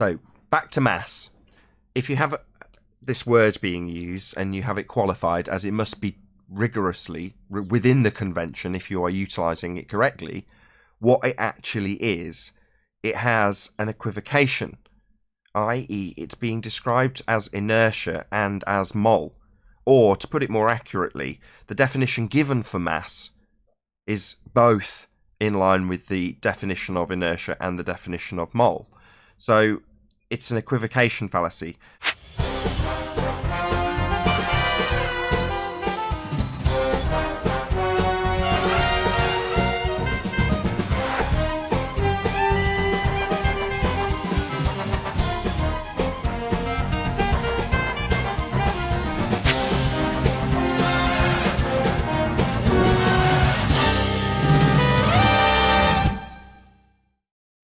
So back to mass. If you have this word being used and you have it qualified as it must be rigorously within the convention if you are utilizing it correctly, what it actually is, it has an equivocation, i.e. it's being described as inertia and as mole. Or, to put it more accurately, the definition given for mass is both in line with the definition of inertia and the definition of mole. So it's an equivocation fallacy.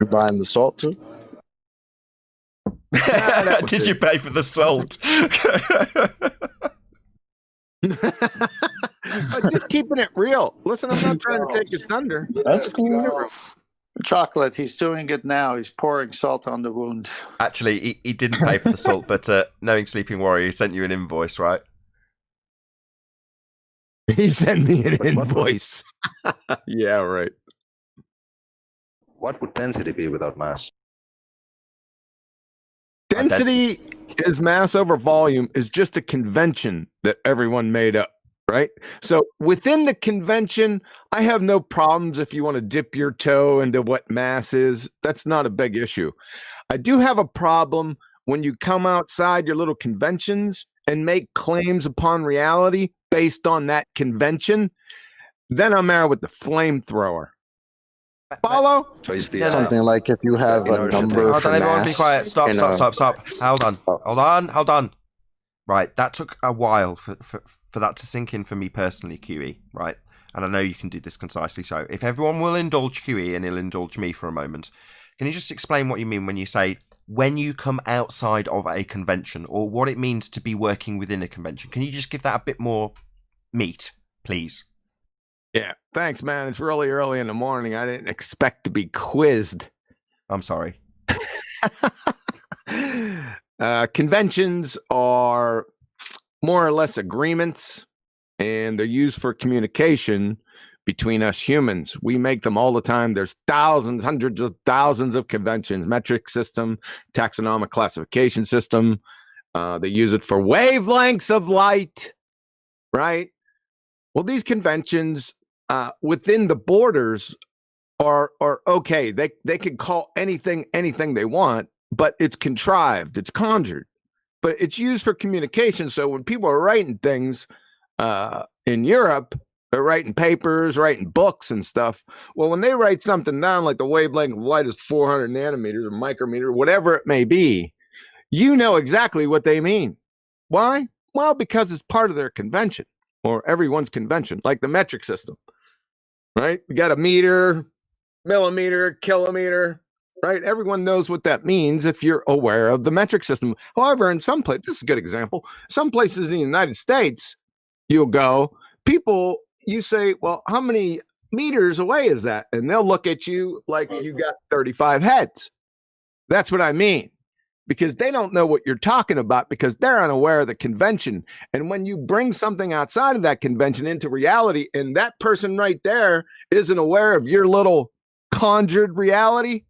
You're buying the salt too? Did you pay for the salt? I'm just keeping it real. Listen, I'm not trying to take his thunder. That's cool. Chocolate, he's doing it now. He's pouring salt on the wound. Actually, he didn't pay for the salt, but knowing Sleeping Warrior, he sent you an invoice, right? He sent me an invoice. Yeah, right. What would density be without mass? Density is mass over volume is just a convention that everyone made up, right? So within the convention, I have no problems if you want to dip your toe into what mass is. That's not a big issue. I do have a problem when you come outside your little conventions and make claims upon reality based on that convention. Then I'm there with the flamethrower. Follow? So is the Something like if you have a number Hold for on, everyone, mass. be quiet. Stop. Hold on. Right, that took a while for that to sink in for me personally, QE, right? And I know you can do this concisely, so if everyone will indulge QE and he'll indulge me for a moment, can you just explain what you mean when you say when you come outside of a convention, or what it means to be working within a convention? Can you just give that a bit more meat, please? Yeah, thanks, man. It's really early in the morning. I didn't expect to be quizzed. I'm sorry. Conventions are more or less agreements, and they're used for communication between us humans. We make them all the time. There's thousands, hundreds of thousands of conventions, metric system, taxonomic classification system. They use it for wavelengths of light, right? Well, these conventions within the borders are okay. They can call anything they want, but it's contrived, it's conjured, but it's used for communication. So when people are writing things in Europe, they're writing papers, writing books and stuff. Well, when they write something down, like the wavelength of light is 400 nanometers or micrometer, whatever it may be, you know exactly what they mean. Why? Well, because it's part of their convention, or everyone's convention, like the metric system, right? You got a meter, millimeter, kilometer, right? Everyone knows what that means if you're aware of the metric system. However, in some places, this is a good example, some places in the United States, you'll go, people, you say, well, how many meters away is that? And they'll look at you like you got 35 heads. That's what I mean. Because they don't know what you're talking about, because they're unaware of the convention. And when you bring something outside of that convention into reality, and that person right there isn't aware of your little conjured reality,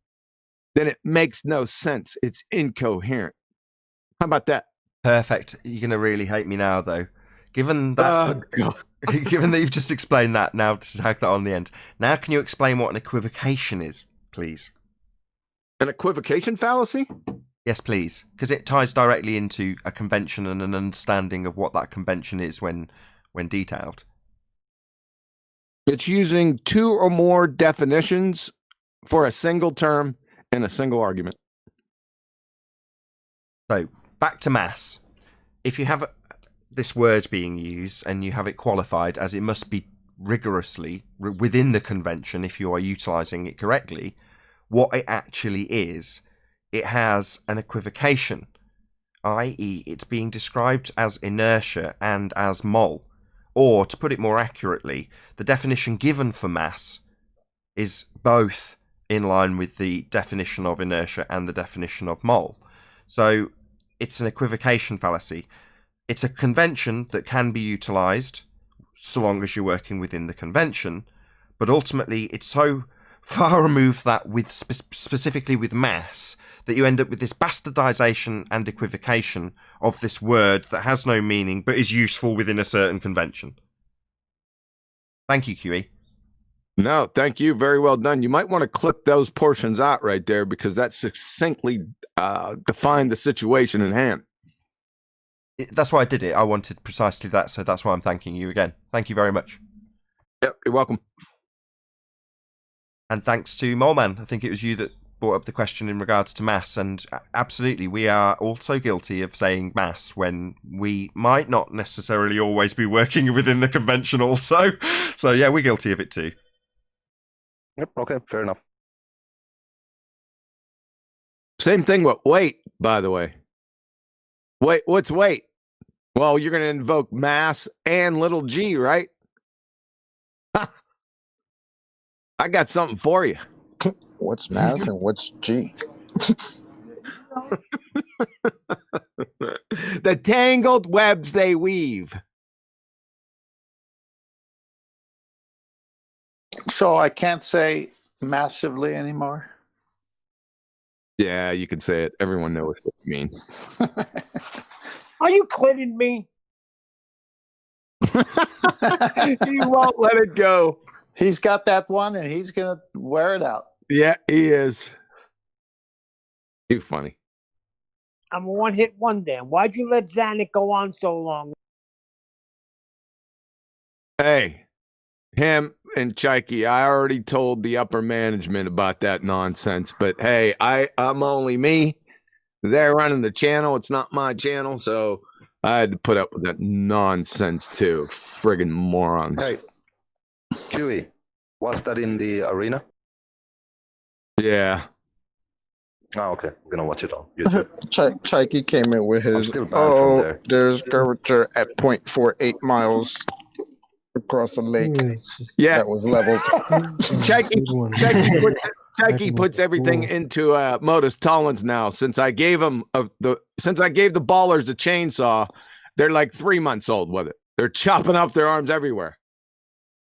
then it makes no sense. It's incoherent. How about that? Perfect. You're going to really hate me now, though. Given that, given that you've just explained that, now to tag that on the end. Now, can you explain what an equivocation is, please? An equivocation fallacy? Yes, please, because it ties directly into a convention and an understanding of what that convention is when detailed. It's using two or more definitions for a single term in a single argument. So, back to mass. If you have this word being used and you have it qualified as it must be rigorously within the convention if you are utilizing it correctly, what it actually is, it has an equivocation, i.e. it's being described as inertia and as mole. Or, to put it more accurately, the definition given for mass is both in line with the definition of inertia and the definition of mole. So it's an equivocation fallacy. It's a convention that can be utilized so long as you're working within the convention, but ultimately it's so far removed that with specifically with mass that you end up with this bastardization and equivocation of this word that has no meaning but is useful within a certain convention. Thank you, QE. No, thank you. Very well done. You might want to clip those portions out right there because that succinctly defined the situation in hand. That's why I did it. I wanted precisely that, so that's why I'm thanking you again. Thank you very much. Yep, you're welcome. And thanks to Moleman. I think it was you that brought up the question in regards to mass, and absolutely, we are also guilty of saying mass when we might not necessarily always be working within the convention also. So yeah, we're guilty of it too. Yep, okay, fair enough. Same thing with weight, by the way. Wait, what's weight? Well, you're going to invoke mass and little g, right? I got something for you. What's mass and what's G? The tangled webs they weave. So I can't say massively anymore. Yeah, you can say it. Everyone knows what you mean. Are you kidding me? He won't let it go. He's got that one, and he's gonna wear it out. Yeah, he is. Too funny. I'm a one-hit wonder. Why'd you let Zanuck go on so long? Hey, him and Chaiki, I already told the upper management about that nonsense. But hey, I'm only me. They're running the channel. It's not my channel, so I had to put up with that nonsense too. Friggin' morons. Hey, QE, was that in the arena? Yeah. Oh, okay. I'm gonna watch it on YouTube. Chaiki came in with his, still banned from there. there's curvature at 0.48 miles across the lake. Yeah. That was leveled. Chaiki puts everything into modus tollens now. Since I gave him the ballers a chainsaw, they're like 3 months old with it. They're chopping off their arms everywhere.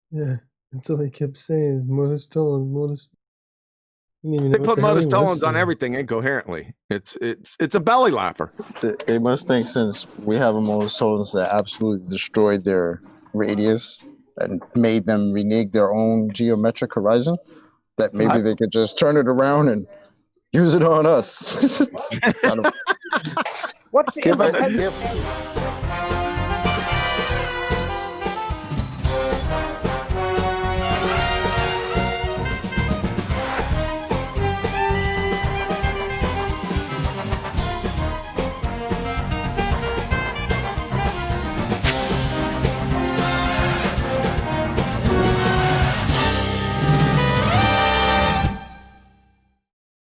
Yeah, that's all they kept saying is modus tollens, modus. They put modus tollens on everything incoherently. It's a belly laugher. They must think since we have a modus tollens that absolutely destroyed their radius and made them renege their own geometric horizon, that maybe they could just turn it around and use it on us. What's the Give him- independent-